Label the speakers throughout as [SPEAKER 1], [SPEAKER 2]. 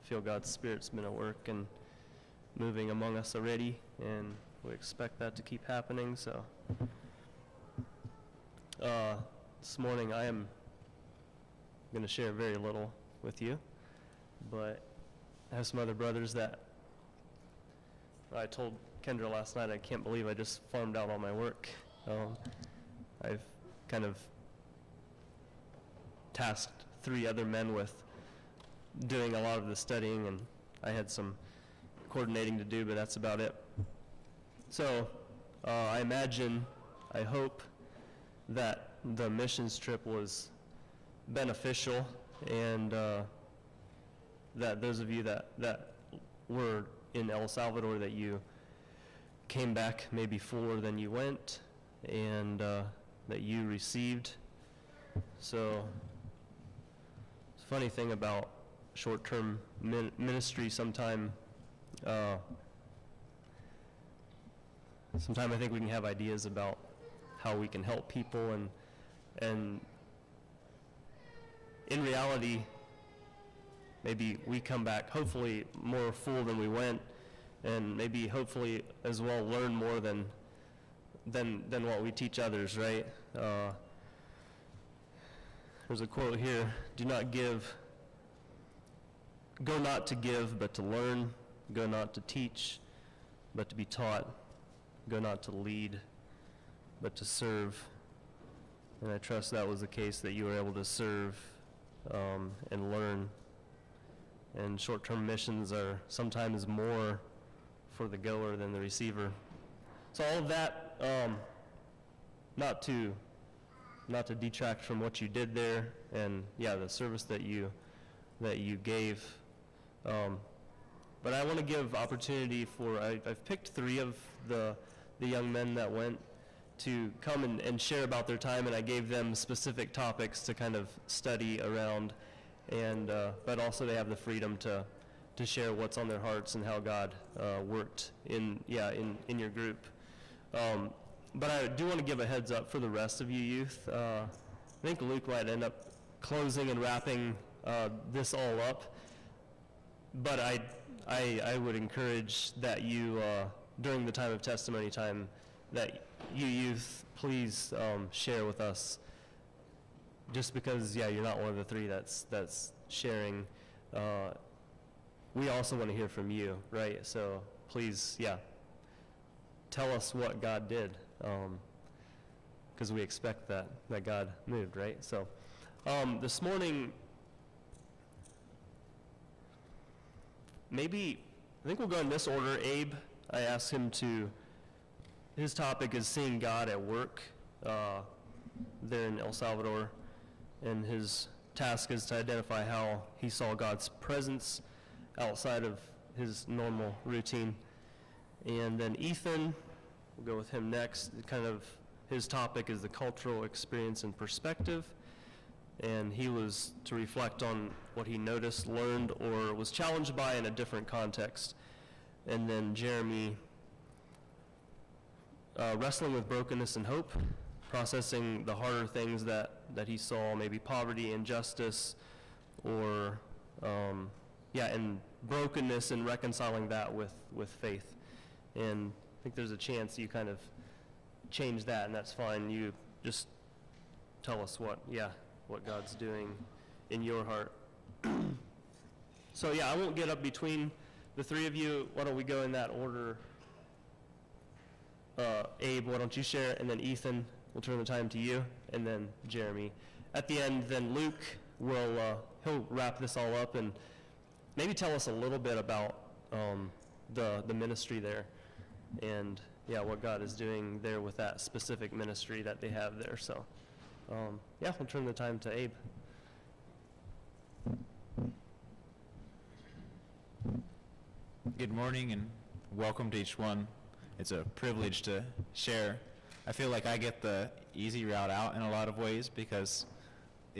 [SPEAKER 1] feel God's Spirit's been at work and moving among us already, and we expect that to keep happening. So this morning I am going to share very little with you, but I have some other brothers that I told Kendra last night, I can't believe I just farmed out all my work. I've kind of tasked 3 other men with doing a lot of the studying, and I had some coordinating to do, but that's about it. So I imagine, I hope that the missions trip was beneficial, and that those of you that were in El Salvador, that you came back maybe fuller than you went, and that you received. So it's a funny thing about short-term ministry. Sometime I think we can have ideas about how we can help people, and in reality, maybe we come back hopefully more full than we went, and maybe hopefully as well learn more than what we teach others, right? There's a quote here: go not to give, but to learn. Go not to teach, but to be taught. Go not to lead, but to serve. And I trust that was the case, that you were able to serve and learn. And short-term missions are sometimes more for the goer than the receiver. So all of that, not to detract from what you did there, and the service that you gave. But I want to give opportunity for, I've picked 3 of the young men that went to come and share about their time, and I gave them specific topics to kind of study around, and but also they have the freedom to share what's on their hearts and how God worked in your group. But I do want to give a heads up for the rest of you youth. I think Luke might end up closing and wrapping this all up, but I would encourage that you, during the time of testimony time, that you youth please share with us. Just because, you're not one of the 3 that's sharing, we also want to hear from you, right? So please, tell us what God did, because we expect that God moved, right? So this morning, I think we'll go in this order. Abe, I asked him his topic is seeing God at work there in El Salvador, and his task is to identify how he saw God's presence outside of his normal routine. And then Ethan, we'll go with him next. His topic is the cultural experience and perspective, and he was to reflect on what he noticed, learned, or was challenged by in a different context. And then Jeremy, wrestling with brokenness and hope, processing the harder things that he saw, maybe poverty, injustice, or and brokenness, and reconciling that with faith. And I think there's a chance you kind of change that, and that's fine. You just tell us what God's doing in your heart. So I won't get up between the 3 of you. Why don't we go in that order? Abe, why don't you share, and then Ethan, we'll turn the time to you, and then Jeremy. At the end, then Luke he'll wrap this all up and maybe tell us a little bit about the ministry there, and what God is doing there with that specific ministry that they have there. So we'll turn the time to Abe.
[SPEAKER 2] Good morning and welcome to each one. It's a privilege to share. I feel like I get the easy route out in a lot of ways, because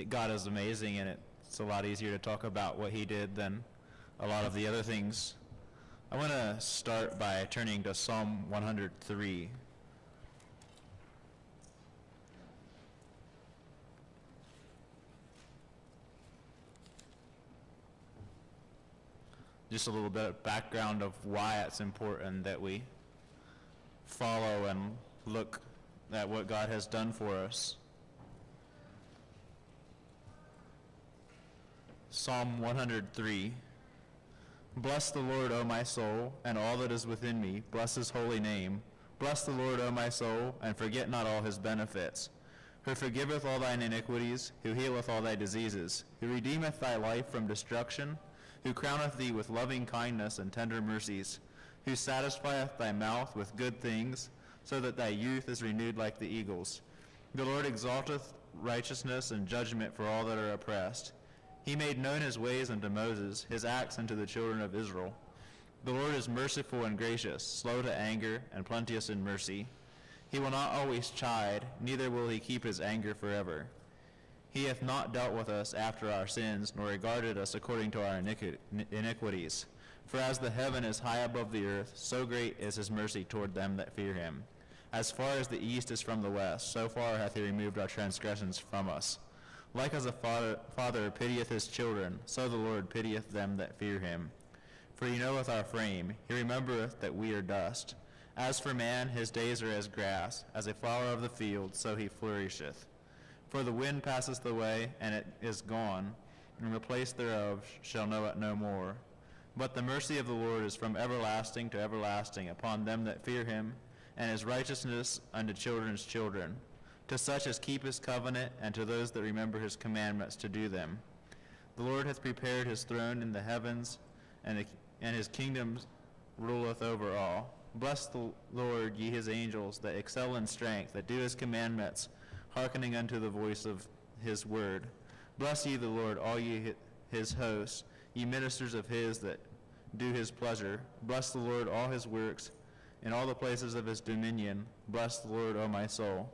[SPEAKER 2] God is amazing, and it's a lot easier to talk about what he did than a lot of the other things. I want to start by turning to Psalm 103. just a little bit of background of why it's important that we follow and look at what God has done for us. Psalm 103. Bless the Lord, O my soul, and all that is within me. Bless his holy name. Bless the Lord, O my soul, and forget not all his benefits. Who forgiveth all thine iniquities, who healeth all thy diseases, who redeemeth thy life from destruction, who crowneth thee with loving kindness and tender mercies, who satisfieth thy mouth with good things, so that thy youth is renewed like the eagles. The Lord exalteth righteousness and judgment for all that are oppressed. He made known his ways unto Moses, his acts unto the children of Israel. The Lord is merciful and gracious, slow to anger, and plenteous in mercy. He will not always chide, neither will he keep his anger forever. He hath not dealt with us after our sins, nor regarded us according to our iniquities. For as the heaven is high above the earth, so great is his mercy toward them that fear him. As far as the east is from the west, so far hath he removed our transgressions from us. Like as a father pitieth his children, so the Lord pitieth them that fear him. For he knoweth our frame, he remembereth that we are dust. As for man, his days are as grass, as a flower of the field, so he flourisheth. For the wind passeth away, and it is gone, and the place thereof shall know it no more. But the mercy of the Lord is from everlasting to everlasting upon them that fear him, and his righteousness unto children's children, to such as keep his covenant, and to those that remember his commandments to do them. The Lord hath prepared his throne in the heavens, and his kingdom ruleth over all. Bless the Lord, ye his angels, that excel in strength, that do his commandments, hearkening unto the voice of his word. Bless ye the Lord, all ye his hosts, ye ministers of his that do his pleasure. Bless the Lord, all his works, in all the places of his dominion. Bless the Lord, O my soul.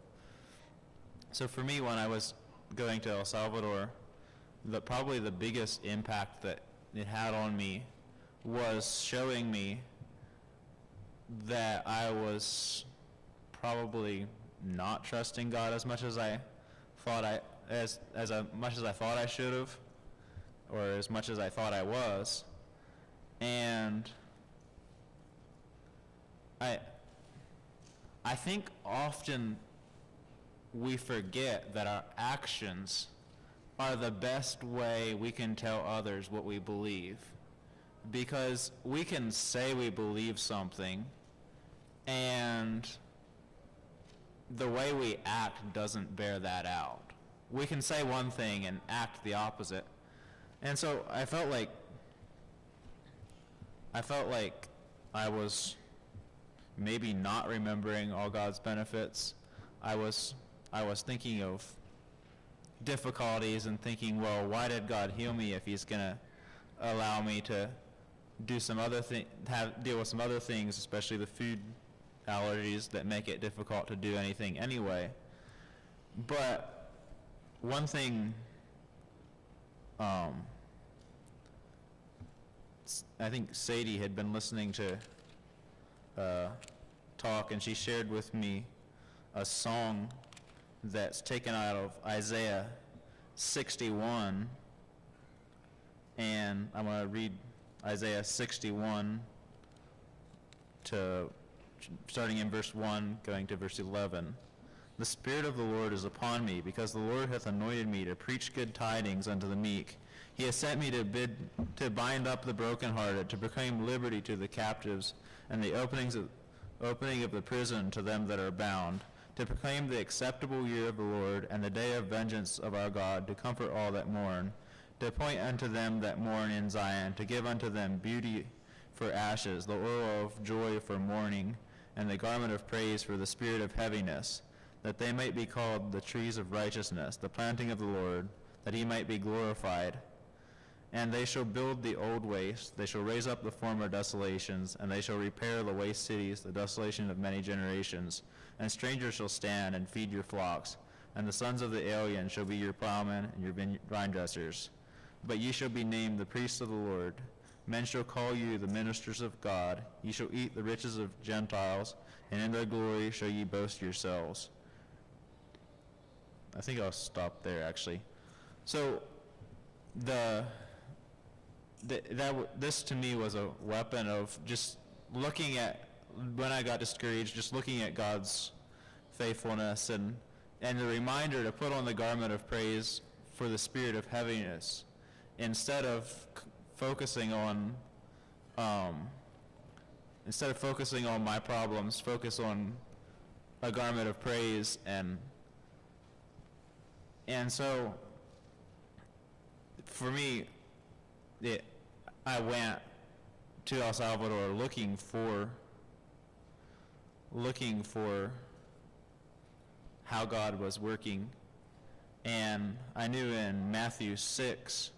[SPEAKER 2] So for me, when I was going to El Salvador, probably the biggest impact that it had on me was showing me that I was probably not trusting God as much as I thought as much as I thought I should have, or as much as I thought I was. And I think often we forget that our actions are the best way we can tell others what we believe. Because we can say we believe something, and the way we act doesn't bear that out. We can say one thing and act the opposite. And so I felt like I was maybe not remembering all God's benefits. I was thinking of difficulties and thinking, well, why did God heal me if he's going to allow me to do some other deal with some other things, especially the food allergies that make it difficult to do anything anyway. But one thing I think Sadie had been listening to talk, and she shared with me a song that's taken out of Isaiah 61, and I'm going to read Isaiah 61 starting in verse 1, going to verse 11. The Spirit of the Lord is upon me, because the Lord hath anointed me to preach good tidings unto the meek. He has sent me to bind up the brokenhearted, to proclaim liberty to the captives, and the opening of the prison to them that are bound, to proclaim the acceptable year of the Lord, and the day of vengeance of our God, to comfort all that mourn, to appoint unto them that mourn in Zion, to give unto them beauty for ashes, the oil of joy for mourning, and the garment of praise for the spirit of heaviness, that they might be called the trees of righteousness, the planting of the Lord, that he might be glorified. And they shall build the old waste, they shall raise up the former desolations, and they shall repair the waste cities, the desolation of many generations. And strangers shall stand and feed your flocks, and the sons of the alien shall be your plowmen and your vine dressers. But ye shall be named the priests of the Lord. Men shall call you the ministers of God. Ye shall eat the riches of Gentiles, and in their glory shall ye boast yourselves. I think I'll stop there, actually. So this to me was a weapon of just looking at, when I got discouraged, just looking at God's faithfulness and the reminder to put on the garment of praise for the spirit of heaviness, instead of focusing on my problems, focus on a garment of praise. And so for me, I went to El Salvador looking for how God was working. And I knew in Matthew 6,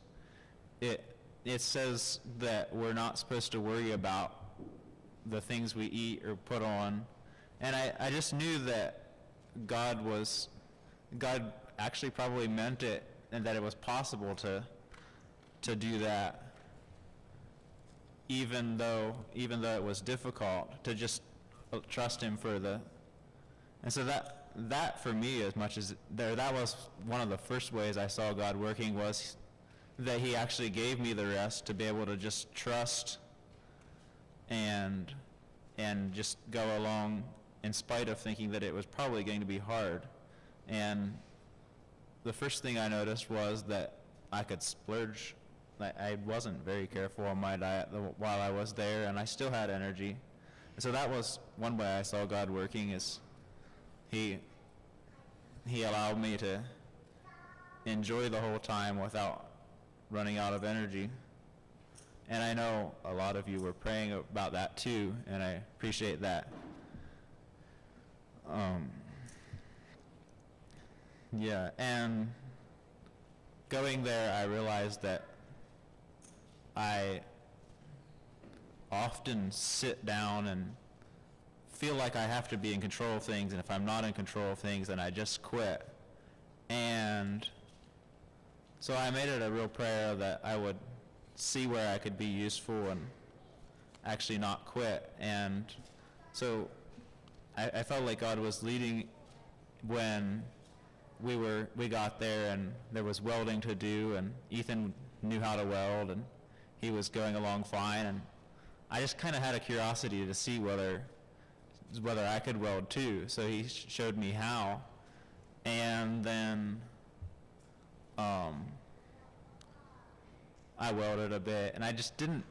[SPEAKER 2] it says that we're not supposed to worry about the things we eat or put on. And I just knew that God actually probably meant it, and that it was possible to do that, even though it was difficult, to just trust him for the. And so that for me, as much as that was one of the first ways I saw God working, was that he actually gave me the rest to be able to just trust and just go along in spite of thinking that it was probably going to be hard. And the first thing I noticed was that I could splurge. I wasn't very careful on my diet while I was there, and I still had energy. And so that was one way I saw God working, is he allowed me to enjoy the whole time without running out of energy. And I know a lot of you were praying about that too, and I appreciate that. Yeah, and going there, I realized that I often sit down and feel like I have to be in control of things, and if I'm not in control of things, then I just quit. And so I made it a real prayer that I would see where I could be useful and actually not quit. And so I felt like God was leading when we got there, and there was welding to do, and Ethan knew how to weld, and he was going along fine, and I just kind of had a curiosity to see whether I could weld too. So he showed me how, and then I welded a bit, and I just didn't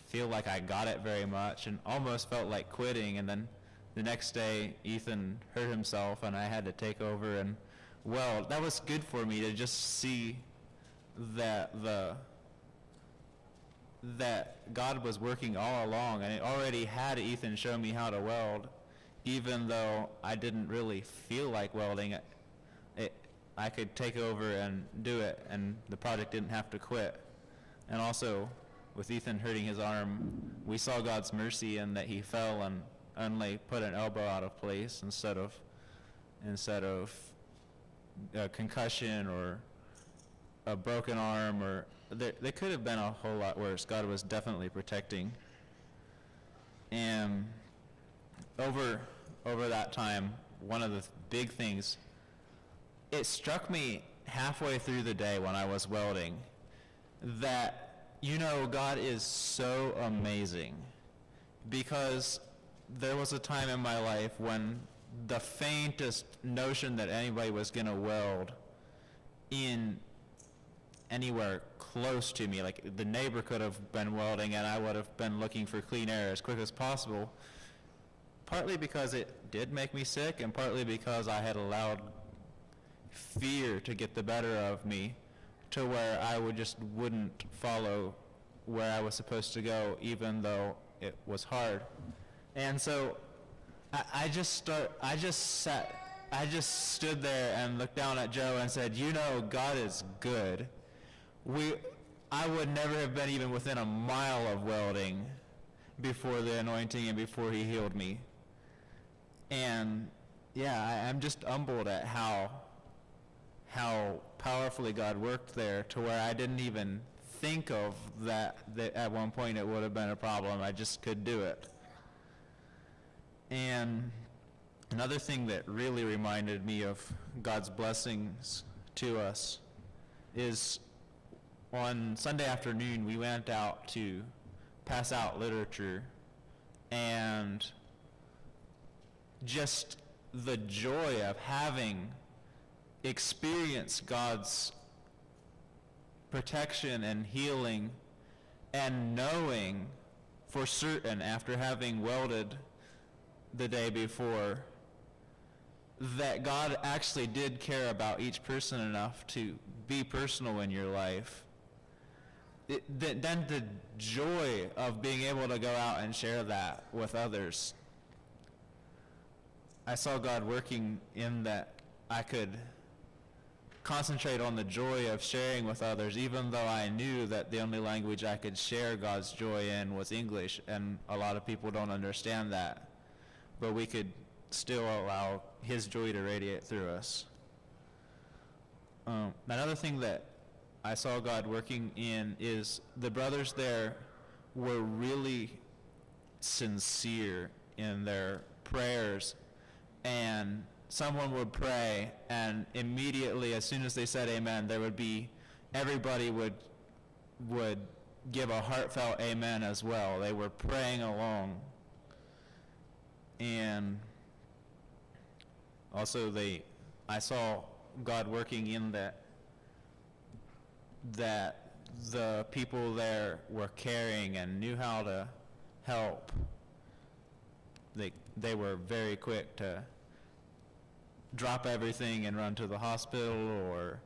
[SPEAKER 2] feel like I got it very much, and almost felt like quitting. And then the next day, Ethan hurt himself, and I had to take over and weld. That was good for me to just see that God was working all along, and it already had Ethan show me how to weld, even though I didn't really feel like welding. I could take over and do it, and the project didn't have to quit. And also, with Ethan hurting his arm, we saw God's mercy in that he fell and only put an elbow out of place instead of a concussion or a broken arm, or there could have been a whole lot worse. God was definitely protecting. And over that time, one of the big things, it struck me halfway through the day when I was welding that, God is so amazing, because there was a time in my life when the faintest notion that anybody was going to weld in anywhere close to me, like the neighbor could have been welding and I would have been looking for clean air as quick as possible, partly because it did make me sick, and partly because I had allowed fear to get the better of me, to where I wouldn't follow where I was supposed to go, even though it was hard. And so I just stood there and looked down at Joe and said, God is good. I would never have been even within a mile of welding before the anointing and before he healed me. And I'm just humbled at how powerfully God worked there, to where I didn't even think of that at one point it would have been a problem. I just could do it. And another thing that really reminded me of God's blessings to us is on Sunday afternoon, we went out to pass out literature, and just the joy of having experienced God's protection and healing, and knowing for certain after having welded the day before that God actually did care about each person enough to be personal in your life. Then the joy of being able to go out and share that with others. I saw God working in that I could concentrate on the joy of sharing with others, even though I knew that the only language I could share God's joy in was English, and a lot of people don't understand that. But we could still allow His joy to radiate through us. Another thing that I saw God working in is the brothers there were really sincere in their prayers, and someone would pray, and immediately as soon as they said amen, there would be, everybody would give a heartfelt amen as well. They were praying along. And also I saw God working in that the people there were caring and knew how to help. They were very quick to drop everything and run to the hospital, or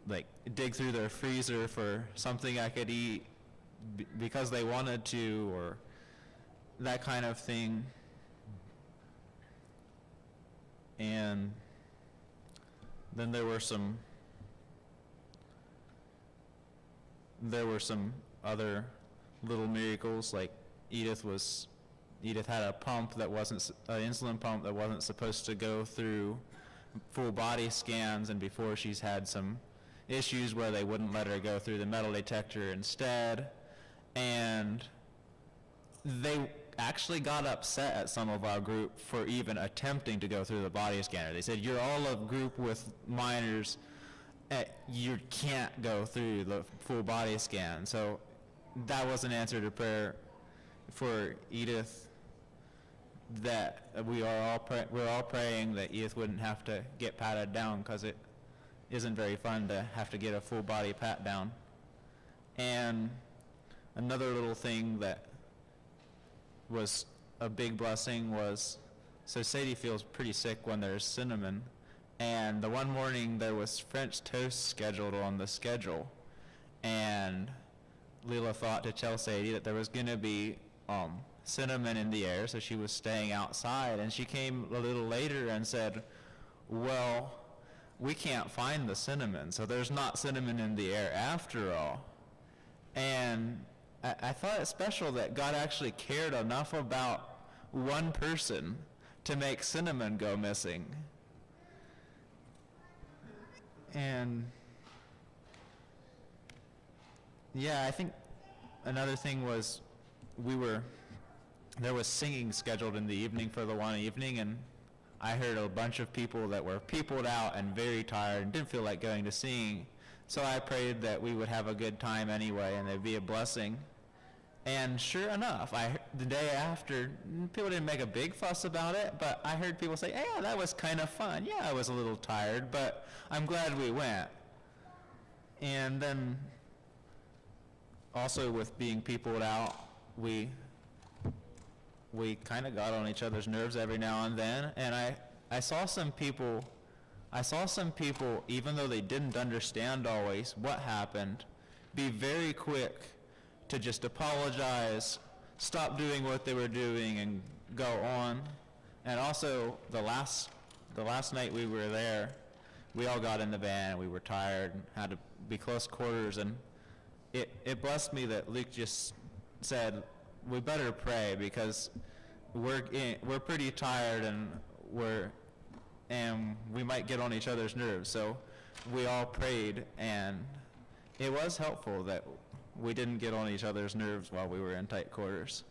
[SPEAKER 2] like dig through their freezer for something I could eat because they wanted to, or that kind of thing. And then there were some other little miracles, like Edith had a pump that wasn't, an insulin pump that wasn't supposed to go through full body scans, and before she's had some issues where they wouldn't let her go through the metal detector instead, and they actually got upset at some of our group for even attempting to go through the body scanner. They said, you're all a group with minors, you can't go through the full body scan. So that was an answer to prayer for Edith, that we're all praying that Edith wouldn't have to get patted down, because it isn't very fun to have to get a full body pat down. And another little thing that was a big blessing was, so Sadie feels pretty sick when there's cinnamon, and the one morning there was French toast scheduled on the schedule, and Leela thought to tell Sadie that there was going to be cinnamon in the air, so she was staying outside, and she came a little later and said, well, we can't find the cinnamon, so there's not cinnamon in the air after all. And I thought it special that God actually cared enough about one person to make cinnamon go missing. And yeah, I think another thing was there was singing scheduled in the evening for the one evening, and I heard a bunch of people that were peopled out and very tired and didn't feel like going to sing. So I prayed that we would have a good time anyway, and there'd be a blessing. And sure enough, the day after, people didn't make a big fuss about it, but I heard people say, yeah, that was kind of fun. Yeah, I was a little tired, but I'm glad we went. And then also with being peopled out, we kind of got on each other's nerves every now and then, and I saw some people, even though they didn't understand always what happened, be very quick to just apologize, stop doing what they were doing, and go on. And also, the last night we were there, we all got in the van, we were tired, and had to be close quarters, and it blessed me that Luke just said, we better pray, because we're pretty tired, and we might get on each other's nerves. So we all prayed, and it was helpful that we didn't get on each other's nerves while we were in tight quarters.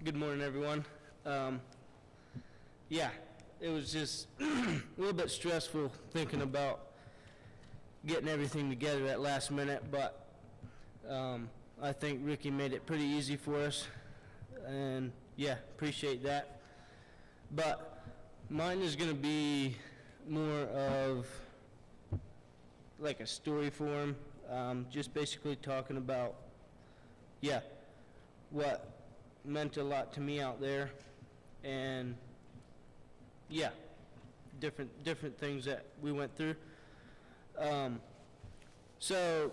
[SPEAKER 3] Good morning, everyone. Yeah, it was just a little bit stressful thinking about getting everything together at last minute, but I think Ricky made it pretty easy for us, and yeah, appreciate that. But mine is going to be more of like a story form, just basically talking about, yeah, what meant a lot to me out there, and yeah, different things that we went through. So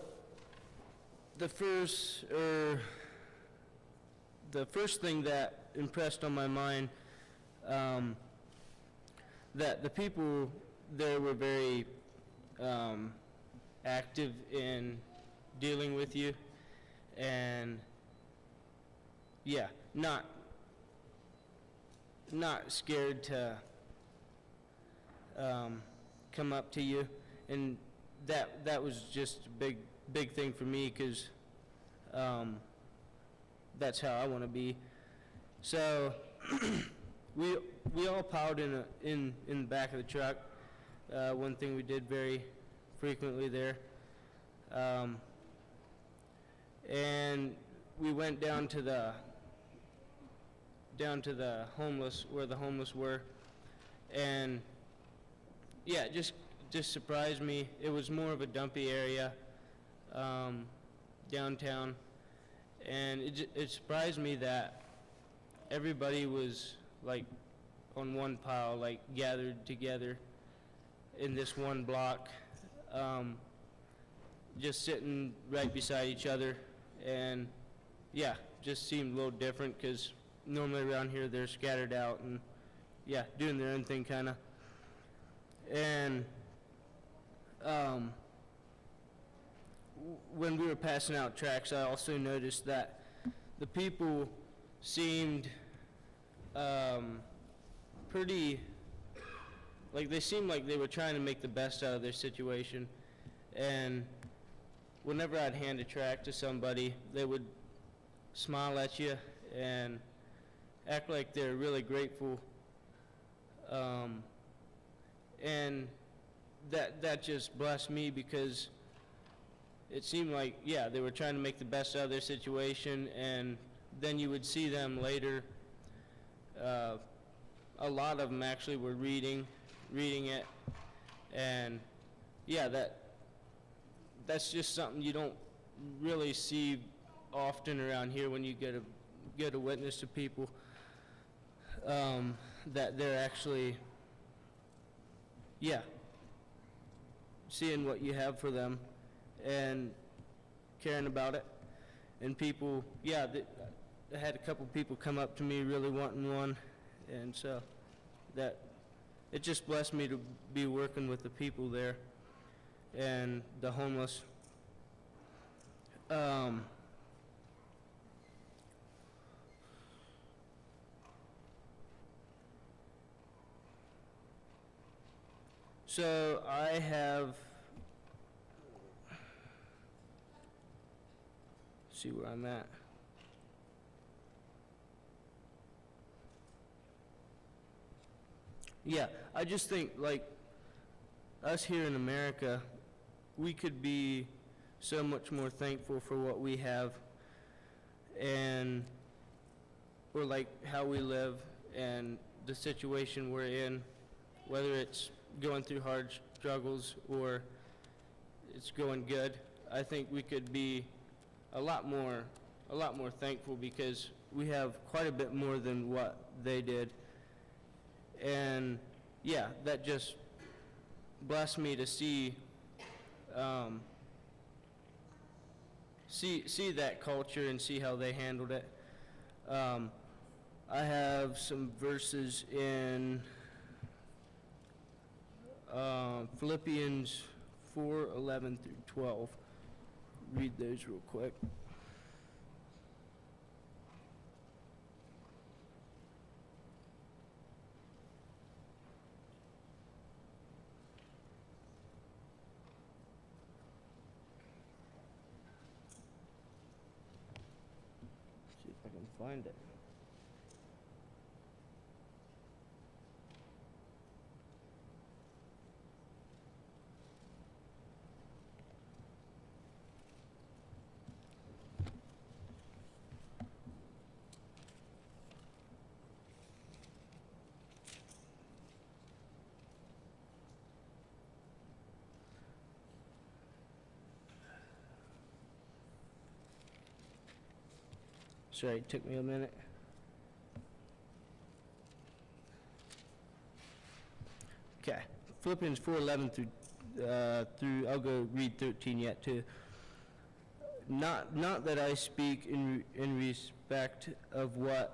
[SPEAKER 3] the first thing that impressed on my mind, that the people there were very active in dealing with you, and yeah, not scared to come up to you, and that was just a big thing for me, because that's how I want to be. So we all piled in the back of the truck. One thing we did very frequently there, and we went down to the homeless, where the homeless were, and yeah, just surprised me. It was more of a dumpy area downtown, and it surprised me that everybody was like on one pile, like gathered together in this one block, just sitting right beside each other, and yeah, just seemed a little different, because normally around here they're scattered out and yeah, doing their own thing kind of. And when we were passing out tracts, I also noticed that the people seemed pretty, like they seemed like they were trying to make the best out of their situation. And whenever I'd hand a tract to somebody, they would smile at you and act like they're really grateful, and that just blessed me, because it seemed like, yeah, they were trying to make the best out of their situation, and then you would see them later. A lot of them actually were reading it, and yeah, that's just something you don't really see often around here when you get a witness to people, that they're actually, yeah, seeing what you have for them and caring about it. And people, yeah, I had a couple people come up to me really wanting one, and so that it just blessed me to be working with the people there and the homeless. So I have, see where I'm at. Yeah, I just think, like, us here in America, we could be so much more thankful for what we have, and or like how we live and the situation we're in, whether it's going through hard struggles or it's going good. I think we could be a lot more thankful, because we have quite a bit more than what they did. And yeah, that just blessed me to see see that culture and see how they handled it. I have some verses in Philippians 4:11 through 12. Read those real quick. See if I can find it. Sorry, it took me a minute. Okay, Philippians 4:11 through I'll go read 13 yet too. Not that I speak in respect of want,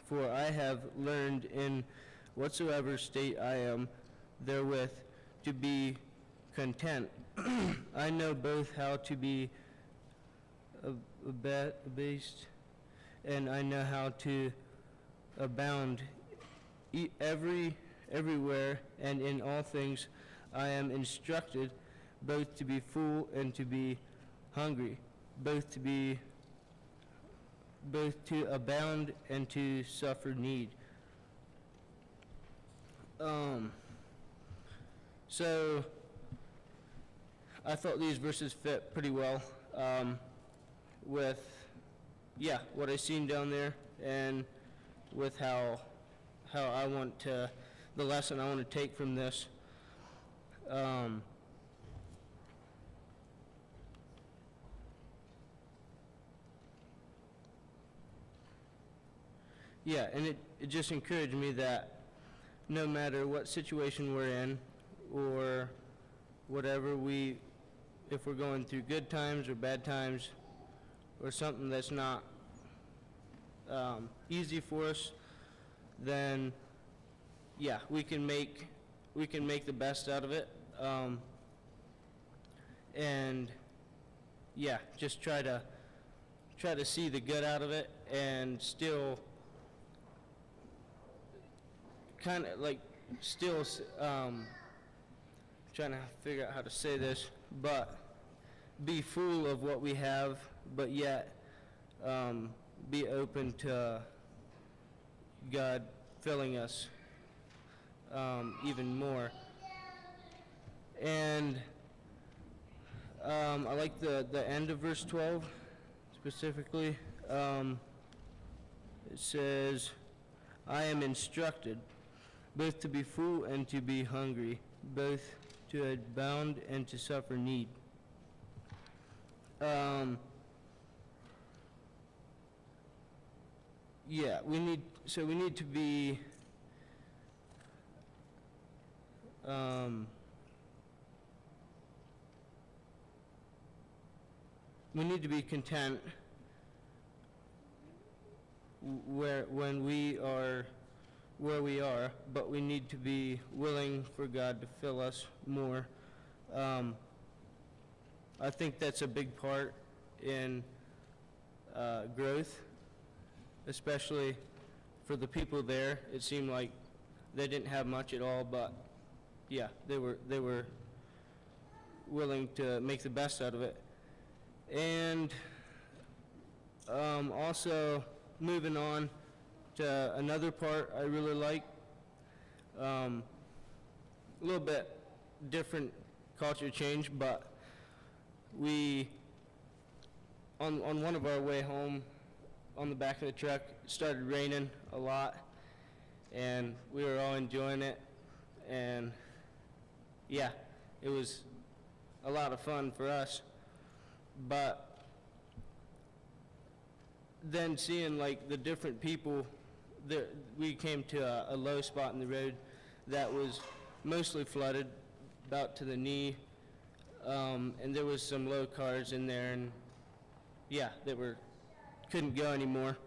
[SPEAKER 3] for I have learned in whatsoever state I am therewith to be content. I know both how to be abased, and I know how to abound. Everywhere and in all things I am instructed both to be full and to be hungry, both to abound and to suffer need. So I thought these verses fit pretty well with what I seen down there, and with how I want to, the lesson I want to take from this. And it just encouraged me that no matter what situation we're in, or whatever if we're going through good times or bad times, or something that's not easy for us, then we can make the best out of it, and just try to see the good out of it, and still kind of like trying to figure out how to say this, but be full of what we have, but yet be open to God filling us even more. And I like the end of verse 12 specifically. It says, I am instructed both to be full and to be hungry, both to abound and to suffer need. We need to be content when we are where we are, but we need to be willing for God to fill us more. I think that's a big part in growth, especially for the people there. It seemed like they didn't have much at all, but they were willing to make the best out of it. And also moving on to another part I really like, a little bit different culture change, but we on one of our way home, on the back of the truck, it started raining a lot, and we were all enjoying it, and it was a lot of fun for us. But then seeing like the different people, we came to a low spot in the road that was mostly flooded about to the knee, and there was some low cars in there, and they couldn't go anymore.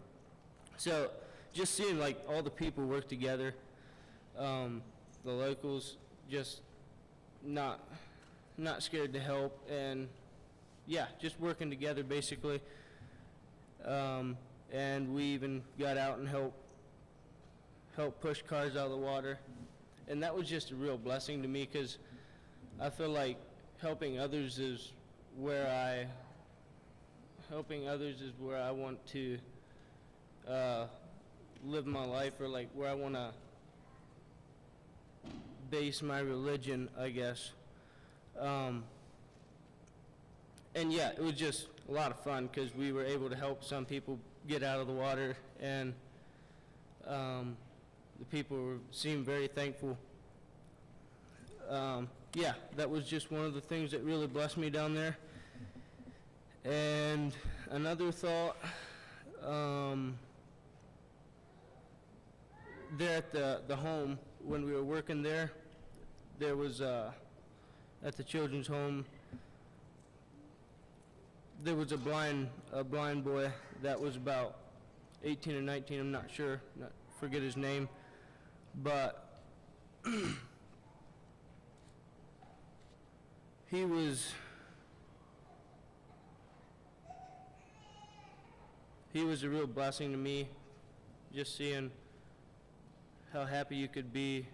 [SPEAKER 3] So just seeing like all the people work together, the locals just not scared to help, and just working together basically. And we even got out and helped push cars out of the water, and that was just a real blessing to me, because I feel like helping others is where I want to live my life, or like where I want to base my religion, I guess. And it was just a lot of fun, because we were able to help some people get out of the water, and the people seemed very thankful. That was just one of the things that really blessed me down there. And another thought, there at the home, when we were working there, there was, at the children's home, there was a blind boy that was about 18 or 19, I'm not sure, forget his name, but he was a real blessing to me, just seeing how happy you could be,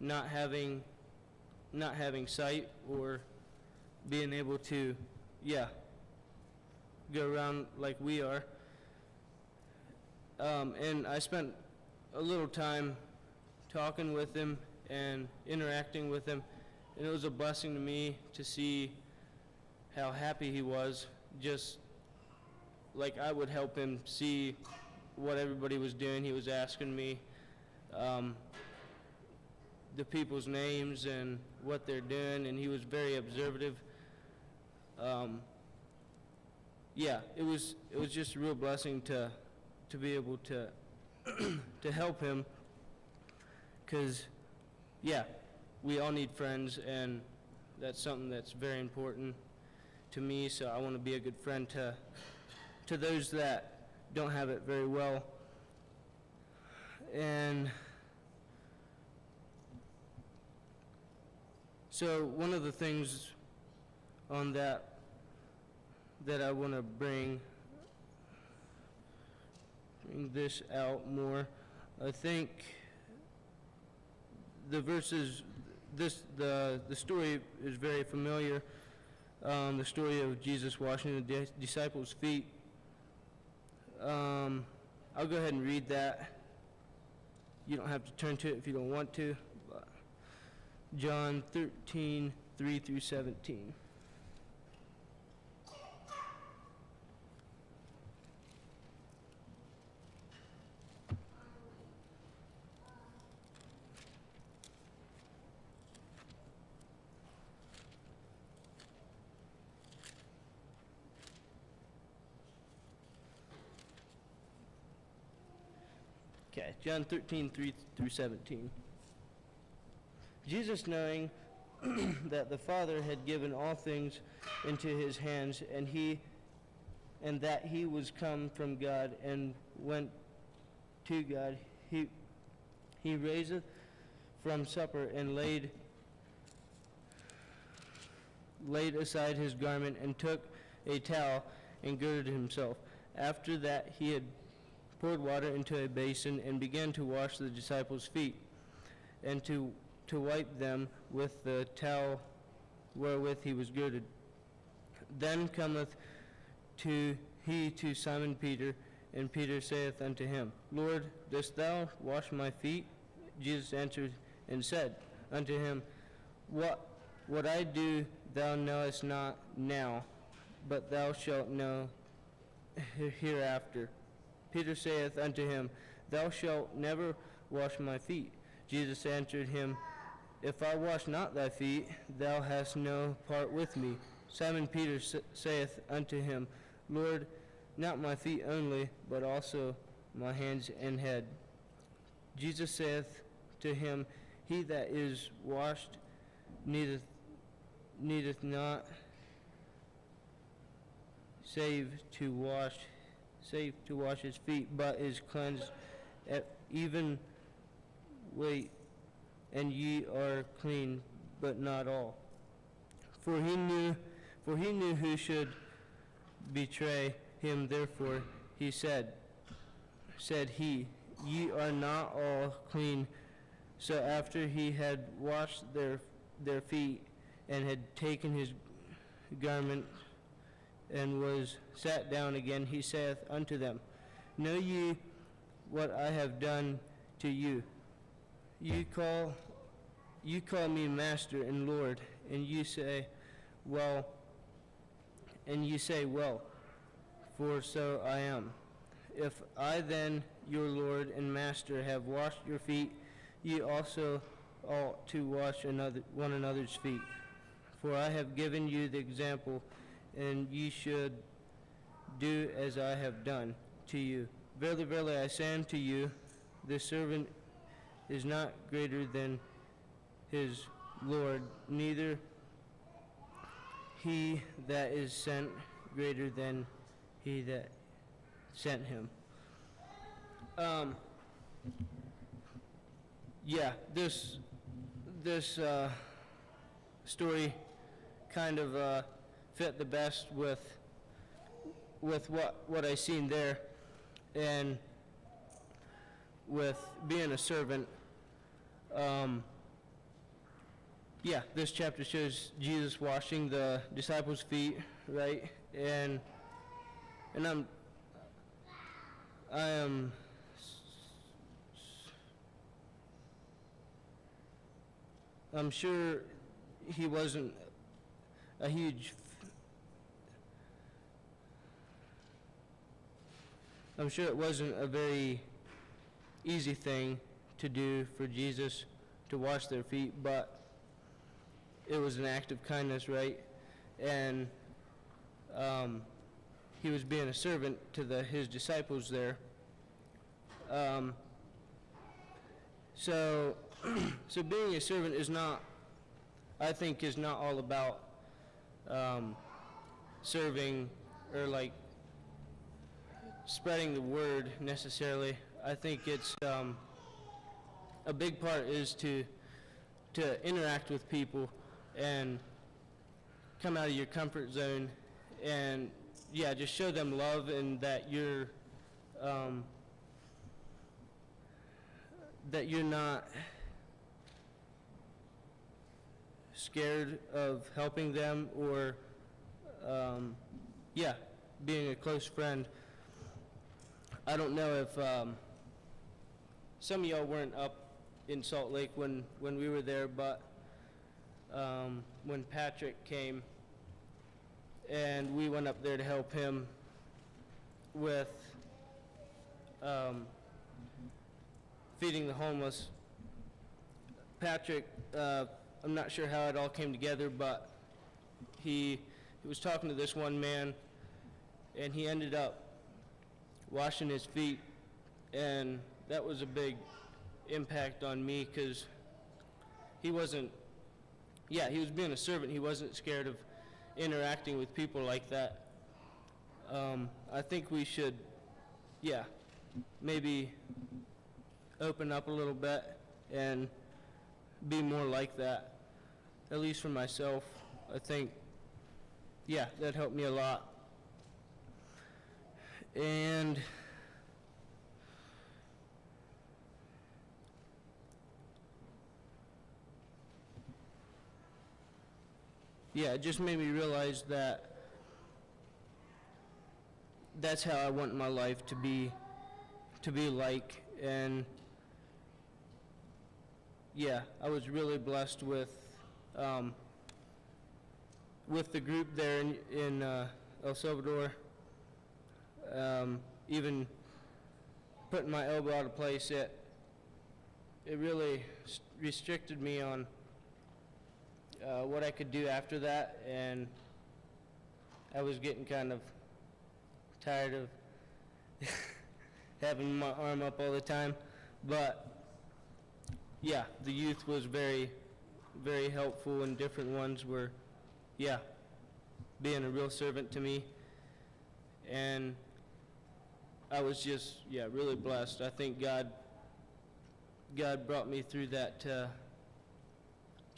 [SPEAKER 3] not having sight, or being able to, go around like we are. And I spent a little time talking with him and interacting with him, and it was a blessing to me to see how happy he was, just like I would help him see what everybody was doing. He was asking me the people's names and what they're doing, and he was very observative. It was just a real blessing to be able to to help him, because we all need friends, and that's something that's very important to me. So I want to be a good friend to those that don't have it very well. And so one of the things on that I want to bring this out more, I think the verses, the story is very familiar, the story of Jesus washing the disciples' feet. I'll go ahead and read that. You don't have to turn to it if you don't want to. But John 13, 3 through 17. Okay, John 13, 3 through 17. Jesus, knowing that the Father had given all things into his hands, and that he was come from God and went to God, he raiseth from supper and laid aside his garment and took a towel and girded himself. After that he had poured water into a basin and began to wash the disciples' feet, and to wipe them with the towel wherewith he was girded. Then cometh he to Simon Peter, and Peter saith unto him, Lord, dost thou wash my feet? Jesus answered and said unto him, What I do thou knowest not now, but thou shalt know hereafter. Peter saith unto him, Thou shalt never wash my feet. Jesus answered him, If I wash not thy feet, thou hast no part with me. Simon Peter saith unto him, Lord, not my feet only, but also my hands and head. Jesus saith to him, He that is washed needeth not save to wash his feet, but is cleansed at even weight, and ye are clean, but not all. For he knew who should betray him, therefore he said he, Ye are not all clean. So after he had washed their feet, and had taken his garment, and was sat down again, he saith unto them, Know ye what I have done to you? You call me Master and Lord, and you say, Well, for so I am. If I then, your Lord and Master, have washed your feet, ye also ought to wash one another's feet. For I have given you the example, and ye should do as I have done to you. Verily, verily, I say unto you, the servant is not greater than his Lord, neither he that is sent greater than he that sent him. Yeah, this story kind of fit the best with what I seen there, and with being a servant. Yeah, this chapter shows Jesus washing the disciples' feet, right? And I'm sure he wasn't a huge I'm sure it wasn't a very easy thing to do for Jesus to wash their feet, but it was an act of kindness, right? And he was being a servant to his disciples there. So being a servant is not, I think, is not all about serving or like spreading the word necessarily. I think it's a big part is to interact with people and come out of your comfort zone and yeah, just show them love, and that you're not scared of helping them or yeah, being a close friend. I don't know if some of y'all weren't up in Salt Lake when we were there, but when Patrick came and we went up there to help him with feeding the homeless. Patrick, I'm not sure how it all came together, but he was talking to this one man, and he ended up washing his feet, and that was a big impact on me because he wasn't, yeah, he was being a servant. He wasn't scared of interacting with people like that. I think we should, yeah, maybe open up a little bit and be more like that, at least for myself. I think, yeah, that helped me a lot. And yeah, it just made me realize that that's how I want my life to be like. And yeah, I was really blessed with the group there in El Salvador. Even putting my elbow out of place, it really restricted me on what I could do after that, and I was getting kind of tired of having my arm up all the time. But yeah, the youth was very, very helpful, and different ones were, yeah, being a real servant to me. And I was just, yeah, really blessed. I think God brought me through that to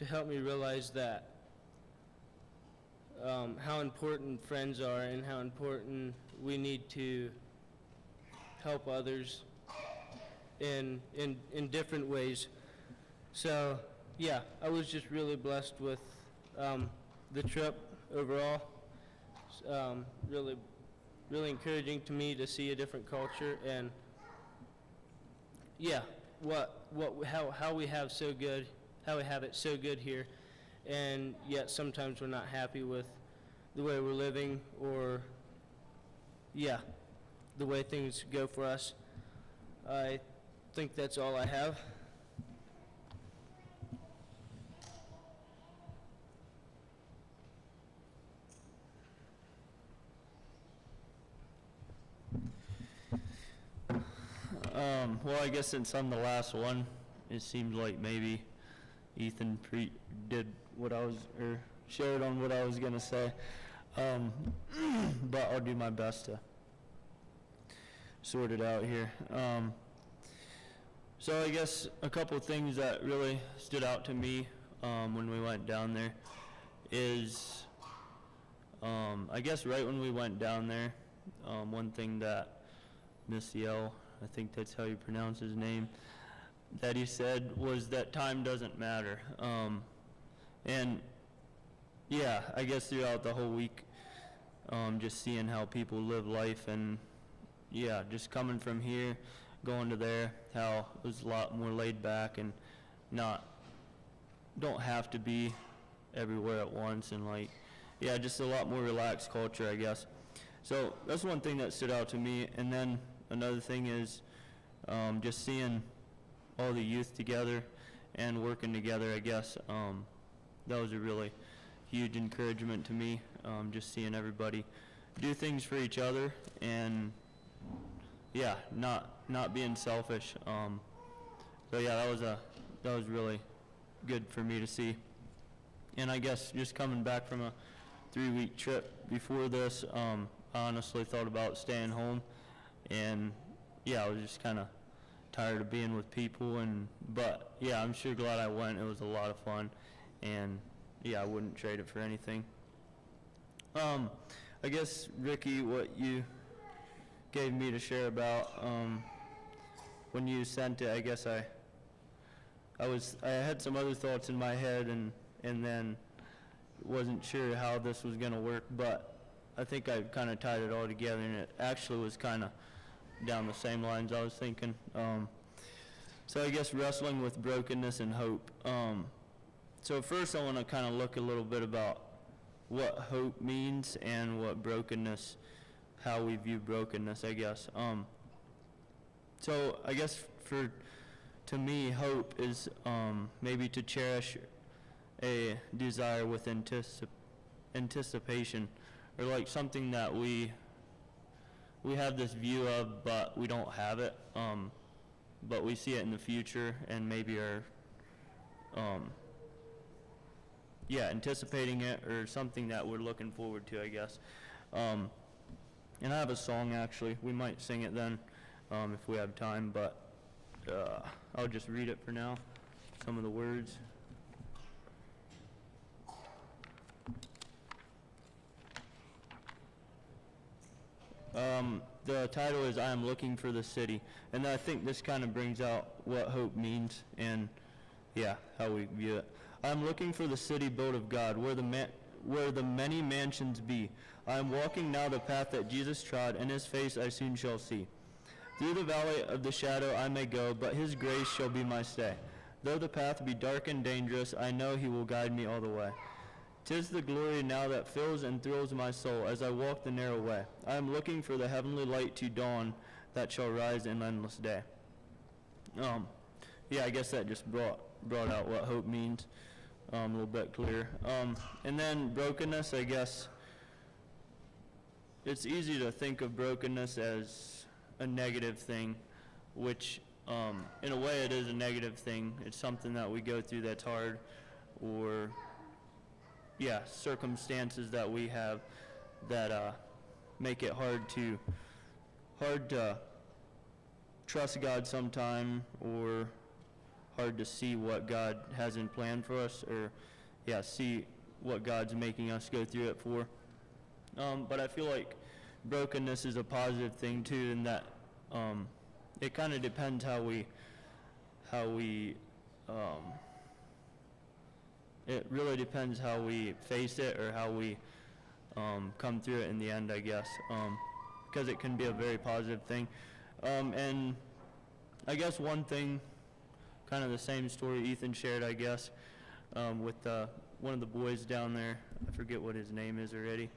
[SPEAKER 3] help me realize that how important friends are and how important we need to help others in different ways. So yeah, I was just really blessed with the trip overall. Really encouraging to me to see a different culture, and yeah, how we have it so good here, and yet sometimes we're not happy with the way we're living, or yeah, the way things go for us. I think that's all I have.
[SPEAKER 4] Well, I guess since I'm the last one, it seems like maybe Ethan did what I was, or shared on what I was gonna say. But I'll do my best to sort it out here. So I guess a couple of things that really stood out to me when we went down there is, I guess right when we went down there, one thing that Miss Yell, I think that's how you pronounce his name, that he said was that time doesn't matter. And yeah, I guess throughout the whole week, just seeing how people live life, and yeah, just coming from here, going to there, how it was a lot more laid back and don't have to be everywhere at once, and like, yeah, just a lot more relaxed culture, I guess. So that's one thing that stood out to me. And then another thing is just seeing all the youth together and working together, I guess. That was a really huge encouragement to me, just seeing everybody do things for each other and yeah, not being selfish. So yeah, that was really good for me to see. And I guess just coming back from a 3-week trip before this, I honestly thought about staying home, and yeah, I was just kind of tired of being with people, but yeah, I'm sure glad I went. It was a lot of fun, and yeah, I wouldn't trade it for anything. I guess, Ricky, what you gave me to share about, when you sent it, I guess I had some other thoughts in my head, and then wasn't sure how this was going to work, but I think I kind of tied it all together, and it actually was kind of down the same lines I was thinking. So I guess wrestling with brokenness and hope. So first I want to kind of look a little bit about what hope means and what brokenness, how we view brokenness, I guess. So I guess to me, hope is maybe to cherish a desire with anticipation, or like something that we have this view of, but we don't have it, but we see it in the future, and maybe are anticipating it, or something that we're looking forward to, I guess. And I have a song, actually. We might sing it then if we have time, but I'll just read it for now, some of the words. The title is I Am Looking for the City, and I think this kind of brings out what hope means and, yeah, how we view it. I am looking for the city built of God, where the many mansions be. I am walking now the path that Jesus trod, and his face I soon shall see. Through the valley of the shadow I may go, but his grace shall be my stay. Though the path be dark and dangerous, I know he will guide me all the way. 'Tis the glory now that fills and thrills my soul as I walk the narrow way. I am looking for the heavenly light to dawn that shall rise in endless day. Yeah, I guess that just brought out what hope means a little bit clearer. And then brokenness, I guess it's easy to think of brokenness as a negative thing, which in a way it is a negative thing. It's something that we go through that's hard, or yeah, circumstances that we have that make it hard to trust God sometime, or hard to see what God has in plan for us, or yeah, see what God's making us go through it for. But I feel like brokenness is a positive thing too, in that it kind of depends how we it really depends how we face it, or how we come through it in the end, I guess, because it can be a very positive thing. And I guess one thing, kind of the same story Ethan shared, I guess, with one of the boys down there. I forget what his name is already.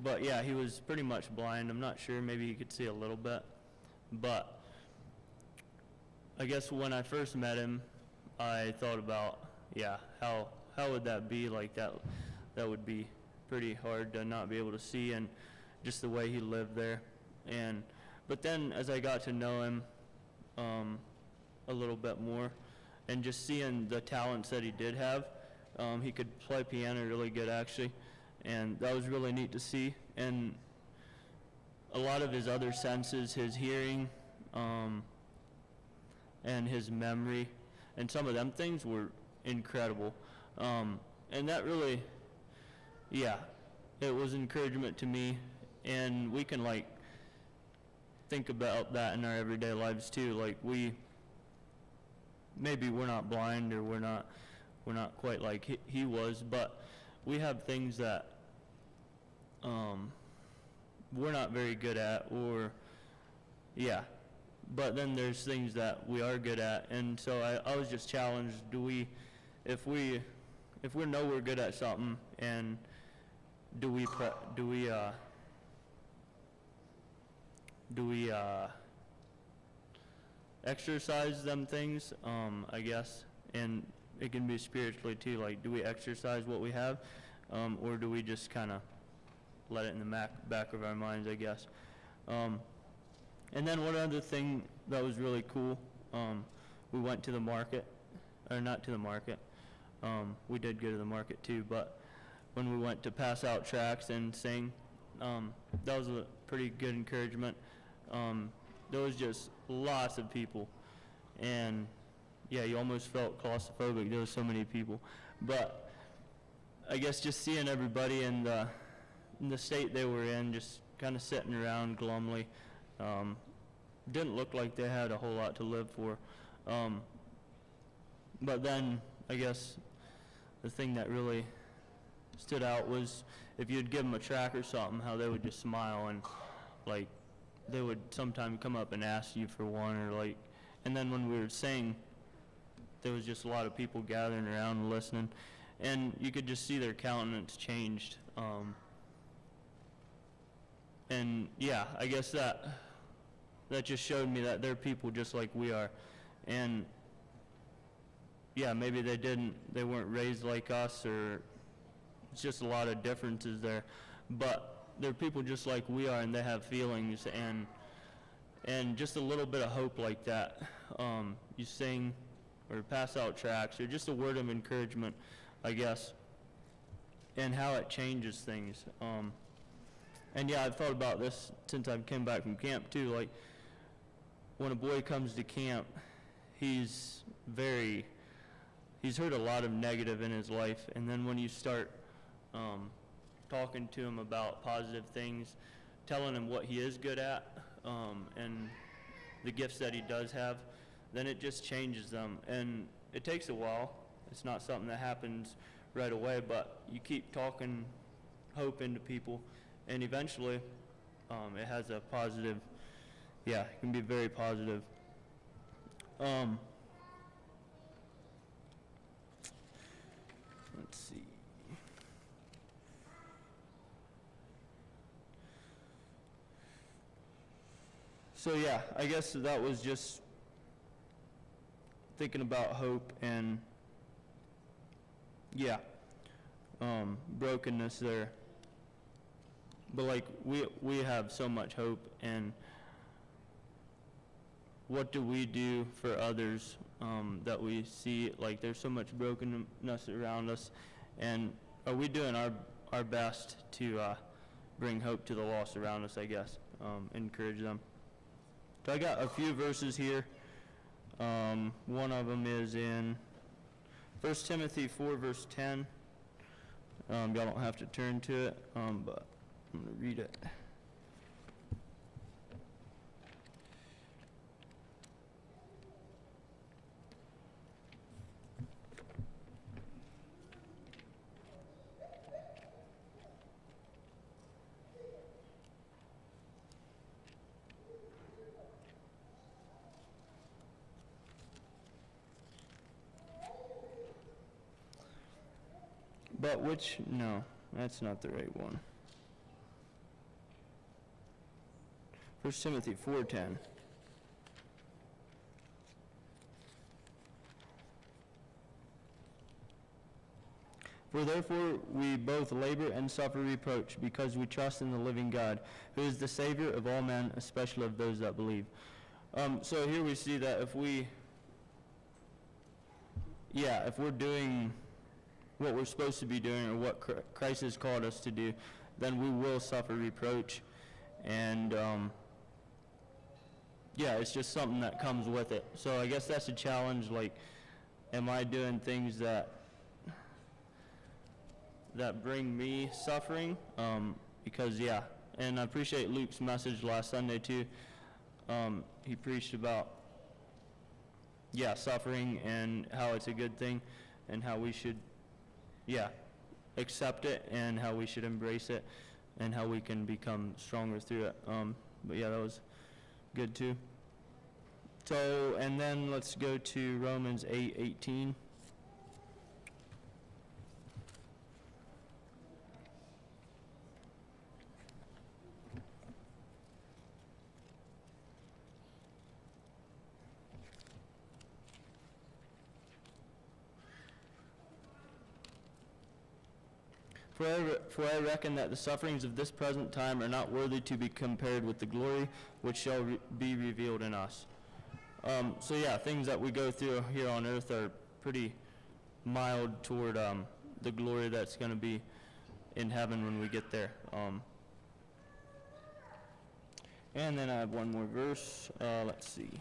[SPEAKER 4] But yeah, he was pretty much blind. I'm not sure, maybe he could see a little bit. But I guess when I first met him, I thought about, yeah, how would that be? Like that would be pretty hard to not be able to see, and just the way he lived there. But then as I got to know him a little bit more, and just seeing the talents that he did have, he could play piano really good actually, and that was really neat to see. And a lot of his other senses, his hearing, and his memory, and some of them things were incredible. And that really, yeah, it was encouragement to me, and we can like think about that in our everyday lives too. Like maybe we're not blind, or we're not quite like he was, but we have things that we're not very good at, or yeah, but then there's things that we are good at. And so I was just challenged, if we know we're good at something, and do we exercise them things, I guess. And it can be spiritually too, like, do we exercise what we have, or do we just kind of let it in the back of our minds, I guess. And then one other thing that was really cool, we went to the market, or not to the market, we did go to the market too, but when we went to pass out tracts and sing, that was a pretty good encouragement. There was just lots of people, and yeah, you almost felt claustrophobic. There was so many people, but I guess just seeing everybody in the state they were in, just kind of sitting around glumly, didn't look like they had a whole lot to live for. But then I guess the thing that really stood out was if you'd give them a track or something, how they would just smile, and like they would sometimes come up and ask you for one, or like, and then when we would sing, there was just a lot of people gathering around and listening, and you could just see their countenance changed. And yeah, I guess that just showed me that they're people just like we are. And yeah, maybe they weren't raised like us, or it's just a lot of differences there, but they're people just like we are, and they have feelings, and just a little bit of hope like that. You sing or pass out tracts, or just a word of encouragement, I guess, and how it changes things. And yeah, I've thought about this since I came back from camp too. Like, when a boy comes to camp, he's heard a lot of negative in his life, and then when you start talking to him about positive things, telling him what he is good at, and the gifts that he does have, then it just changes them. And it takes a while. It's not something that happens right away, but you keep talking hope into people, and eventually it has a positive, yeah, it can be very positive. Let's see. So yeah, I guess that was just thinking about hope, and yeah, brokenness there. But like we have so much hope, and what do we do for others that we see? Like, there's so much brokenness around us, and are we doing our best to bring hope to the lost around us, I guess, encourage them. So I got a few verses here. One of them is in 1 Timothy 4, verse 10. Y'all don't have to turn to it, but I'm going to read it. But which, no, that's not the right one. 1 Timothy 4:10. For therefore we both labor and suffer reproach, because we trust in the living God, who is the Savior of all men, especially of those that believe. So here we see that if we're doing what we're supposed to be doing, or what Christ has called us to do, then we will suffer reproach. And it's just something that comes with it. So I guess that's a challenge, like, am I doing things that bring me suffering? Because, and I appreciate Luke's message last Sunday too. He preached about, suffering and how it's a good thing, and how we should, accept it, and how we should embrace it, and how we can become stronger through it. That was good too. So, and then let's go to Romans 8:18. For I reckon that the sufferings of this present time are not worthy to be compared with the glory which shall be revealed in us. Things that we go through here on earth are pretty mild toward the glory that's going to be in heaven when we get there. And then I have one more verse. Let's see.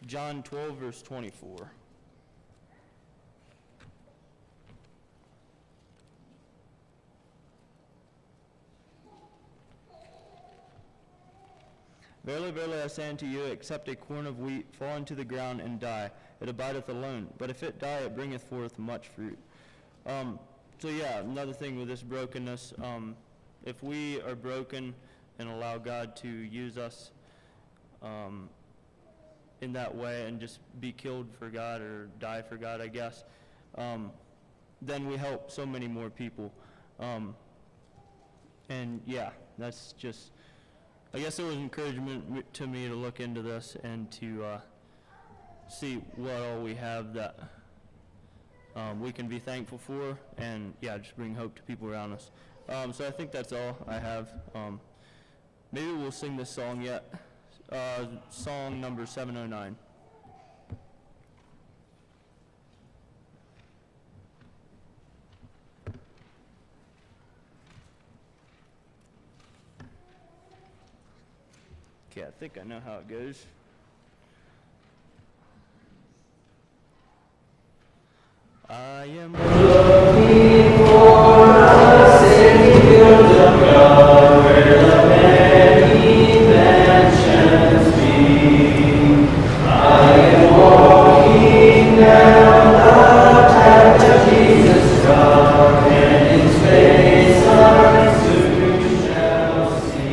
[SPEAKER 4] John 12, verse 24. Verily, verily, I say unto you, except a corn of wheat fall into the ground and die, it abideth alone. But if it die, it bringeth forth much fruit. Another thing with this brokenness, if we are broken and allow God to use us in that way and just be killed for God or die for God, I guess, then we help so many more people. That's just... I guess it was encouragement to me to look into this and to see what all we have that we can be thankful for, and just bring hope to people around us. So I think that's all I have. Maybe we'll sing this song yet. Song number 709. Okay, I think I know how it goes. I am looking for a Savior of God, where the many mansions be. I am walking down the path of Jesus God, and His face I soon shall see.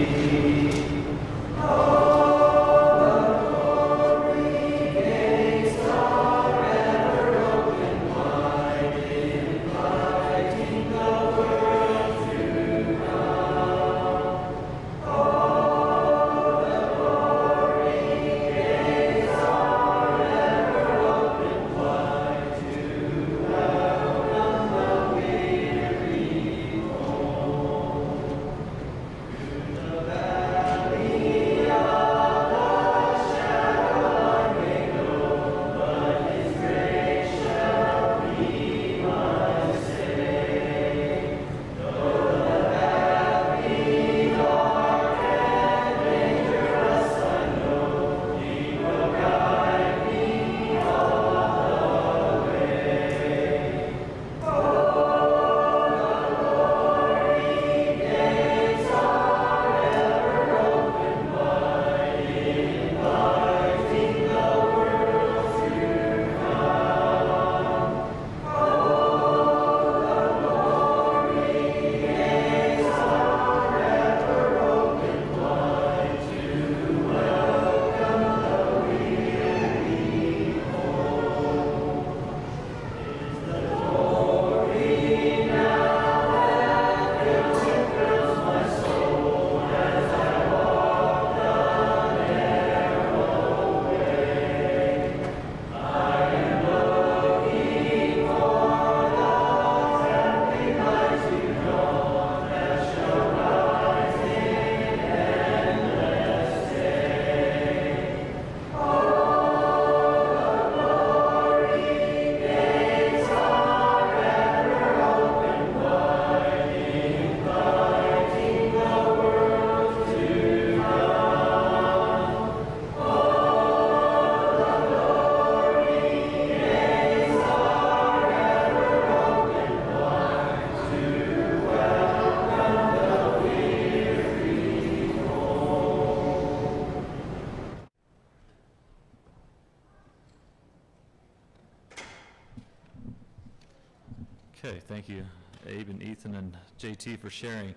[SPEAKER 5] Okay, thank you, Abe and Ethan and JT for sharing.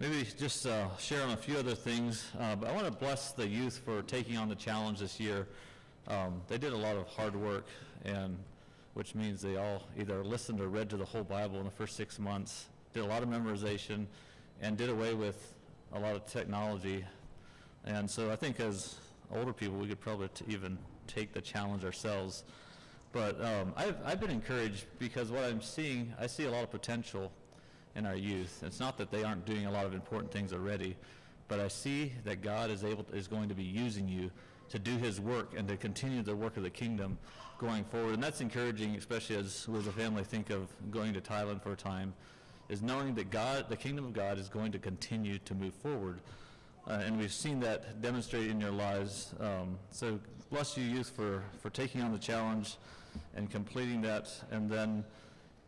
[SPEAKER 5] Maybe just share on a few other things, but I want to bless the youth for taking on the challenge this year. They did a lot of hard work, and which means they all either listened or read to the whole Bible in the first 6 months, did a lot of memorization, and did away with a lot of technology. And so I think as older people, we could probably even take the challenge ourselves. But I've been encouraged because what I'm seeing, I see a lot of potential in our youth. It's not that they aren't doing a lot of important things already, but I see that God is going to be using you to do his work and to continue the work of the kingdom going forward. And that's encouraging, especially as we as a family think of going to Thailand for a time, is knowing that God, the kingdom of God, is going to continue to move forward. And we've seen that demonstrated in your lives. So bless you, youth, for taking on the challenge and completing that. And then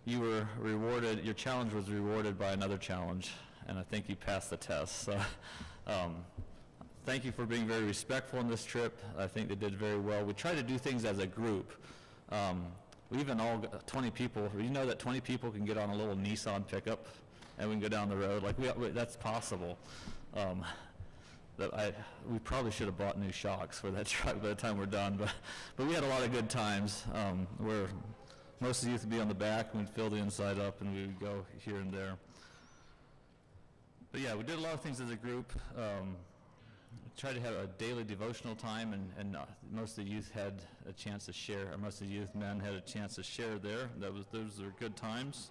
[SPEAKER 5] you were rewarded, your challenge was rewarded by another challenge. And I think you passed the test. So thank you for being very respectful on this trip. I think they did very well. We try to do things as a group. We even all got 20 people. You know that 20 people can get on a little Nissan pickup and we can go down the road. Like that's possible. We probably should have bought new shocks for that truck by the time we're done, but we had a lot of good times where most of the youth would be on the back and we'd fill the inside up and we would go here and there. But yeah, we did a lot of things as a group. Tried to have a daily devotional time, and most of the youth had a chance to share, or most of the youth men had a chance to share there. Those were good times.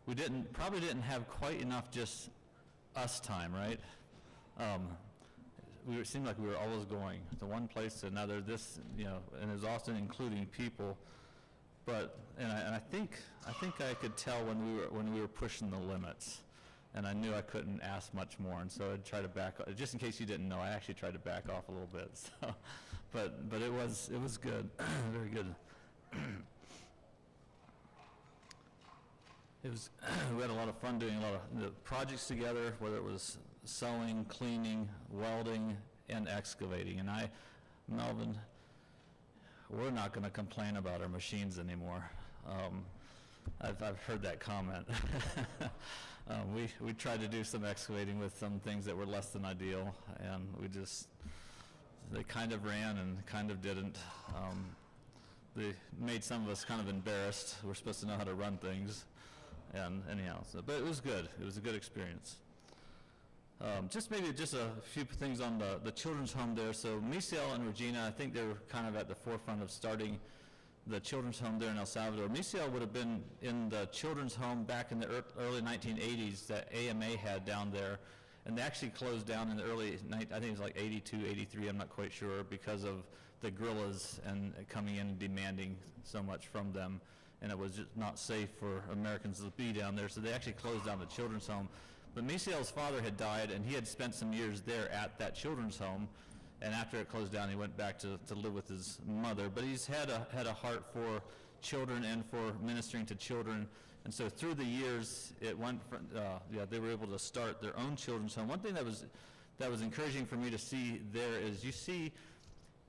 [SPEAKER 5] We probably didn't have quite enough just us time, right? It seemed like we were always going to one place to another. And it was often including people. But I think I could tell when we were pushing the limits. And I knew I couldn't ask much more, and so I'd try to back off. Just in case you didn't know, I actually tried to back off a little bit. So, but it was good, very good. We had a lot of fun doing a lot of the projects together, whether it was sewing, cleaning, welding, and excavating. And Melvin, we're not going to complain about our machines anymore. I've heard that comment. We tried to do some excavating with some things that were less than ideal, and they kind of ran and kind of didn't. They made some of us kind of embarrassed. We're supposed to know how to run things, and anyhow, but it was good. It was a good experience. Just a few things on the children's home there. So Misael and Regina, I think they were kind of at the forefront of starting the children's home there in El Salvador. Misael would have been in the children's home back in the early 1980s that AMA had down there, and they actually closed down in the early, I think it was like 82, 83, I'm not quite sure, because of the guerrillas and coming in and demanding so much from them, and it was just not safe for Americans to be down there, so they actually closed down the children's home. But Misael's father had died, and he had spent some years there at that children's home. And after it closed down, he went back to live with his mother. But he's had a heart for children and for ministering to children. And so through the years, it went from, they were able to start their own children's home. One thing that was encouraging for me to see there is you see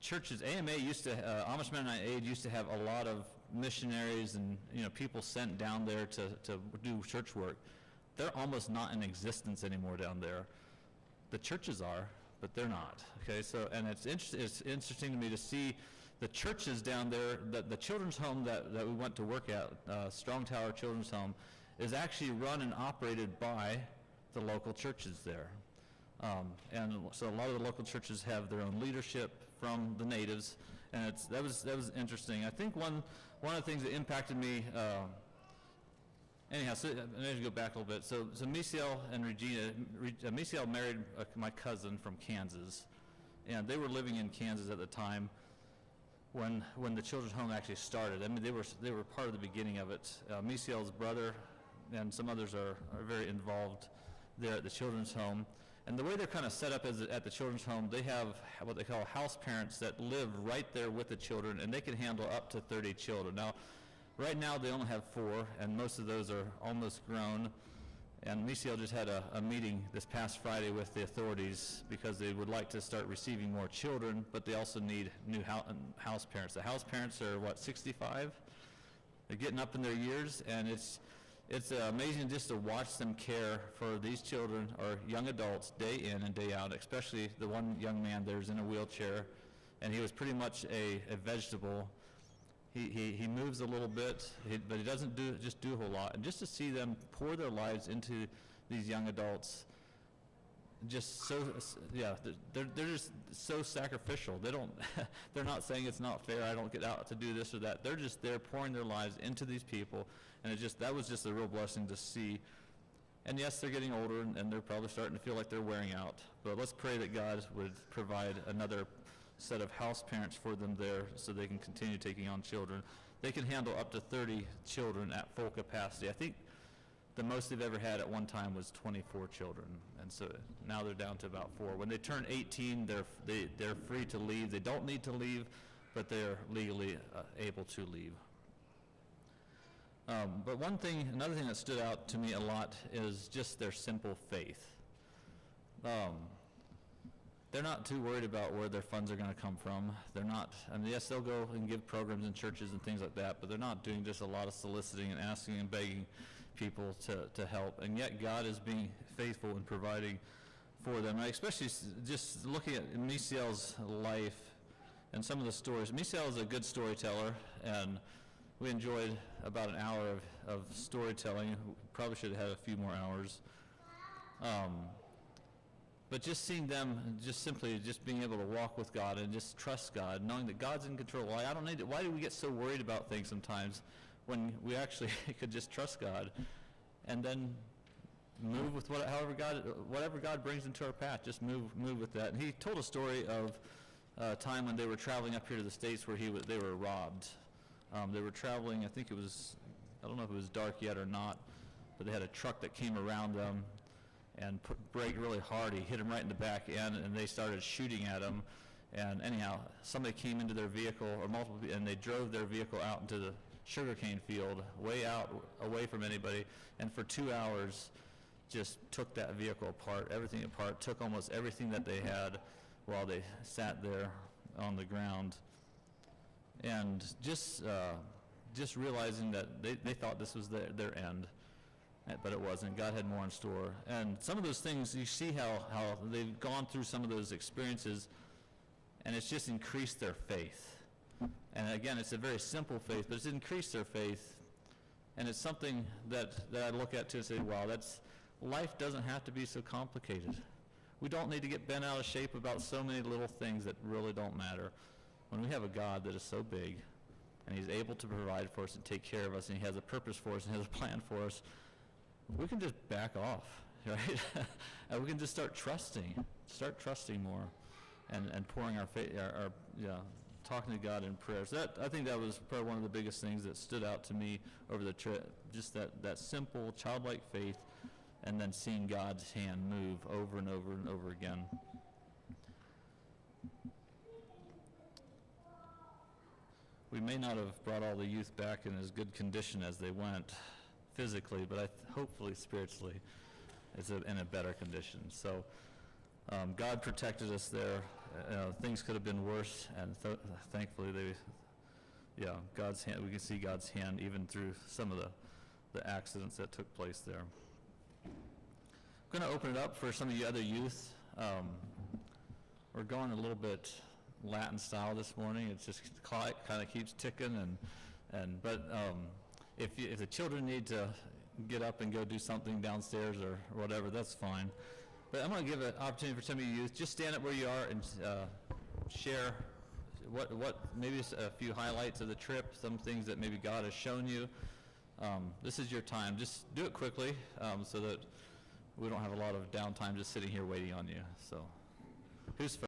[SPEAKER 5] churches, AMA Amish Mennonite Aid used to have a lot of missionaries and people sent down there to do church work. They're almost not in existence anymore down there. The churches are, but they're not. Okay, so and it's interesting to me to see the churches down there. The children's home that we went to work at, Strong Tower Children's Home, is actually run and operated by the local churches there. And so a lot of the local churches have their own leadership from the natives, and that was interesting. I think one of the things that impacted me. Anyhow, so I need to go back a little bit. So Misael and Regina, Misael married my cousin from Kansas, and they were living in Kansas at the time when the children's home actually started. I mean, they were part of the beginning of it. Misael's brother and some others are very involved there at the children's home. And the way they're kind of set up at the children's home, they have what they call house parents that live right there with the children, and they can handle up to 30 children. Now, right now they only have 4, and most of those are almost grown. And Misael just had a meeting this past Friday with the authorities because they would like to start receiving more children, but they also need new house parents. The house parents are, 65? They're getting up in their years, and it's amazing just to watch them care for these children or young adults day in and day out, especially the one young man there's in a wheelchair, and he was pretty much a vegetable. He moves a little bit, but he doesn't do a whole lot. And just to see them pour their lives into these young adults, just so, yeah, they're just so sacrificial. They don't, they're not saying it's not fair, I don't get out to do this or that. They're just there pouring their lives into these people, and that was just a real blessing to see. And yes, they're getting older, and they're probably starting to feel like they're wearing out. But let's pray that God would provide another set of house parents for them there so they can continue taking on children. They can handle up to 30 children at full capacity. I think the most they've ever had at one time was 24 children, and so now they're down to about 4. When they turn 18, they're free to leave. They don't need to leave, but they're legally able to leave. But another thing that stood out to me a lot is just their simple faith. They're not too worried about where their funds are going to come from. They're not, I mean, yes, they'll go and give programs in churches and things like that, but they're not doing just a lot of soliciting and asking and begging people to help. And yet God is being faithful in providing for them. I especially just looking at Misael's life and some of the stories. Misael is a good storyteller, and we enjoyed about an hour of storytelling. Probably should have had a few more hours. But just seeing them, just being able to walk with God and just trust God, knowing that God's in control. Why do we get so worried about things sometimes when we actually could just trust God and then move with whatever God brings into our path, just move with that. And he told a story of a time when they were traveling up here to the States where they were robbed. They were traveling, I don't know if it was dark yet or not, but they had a truck that came around them and braked really hard. He hit him right in the back end, and they started shooting at him. And anyhow, somebody came into their vehicle, or multiple people, and they drove their vehicle out into the sugarcane field, way out, away from anybody, and for 2 hours just took that vehicle apart, everything apart, took almost everything that they had while they sat there on the ground. And just realizing that they thought this was their end, but it wasn't. God had more in store. And some of those things, you see how they've gone through some of those experiences, and it's just increased their faith. And again, it's a very simple faith, but it's increased their faith. And it's something that I look at too and say, wow, life doesn't have to be so complicated. We don't need to get bent out of shape about so many little things that really don't matter. When we have a God that is so big, and he's able to provide for us and take care of us, and he has a purpose for us and has a plan for us, we can just back off, right? And we can just start trusting more, and pouring our faith, talking to God in prayers. I think that was probably one of the biggest things that stood out to me over the trip, just that simple, childlike faith, and then seeing God's hand move over and over and over again. We may not have brought all the youth back in as good condition as they went physically, but hopefully spiritually it's in a better condition. So God protected us there. Things could have been worse, and thankfully God's hand. We can see God's hand even through some of the accidents that took place there. I'm going to open it up for some of you other youth. We're going a little bit Latin style this morning. It's just kind of keeps ticking, but if the children need to get up and go do something downstairs or whatever, that's fine. But I'm going to give an opportunity for some of you youth. Just stand up where you are and share what maybe a few highlights of the trip, some things that maybe God has shown you. This is your time. Just do it quickly so that we don't have a lot of downtime just sitting here waiting on you. So, who's first?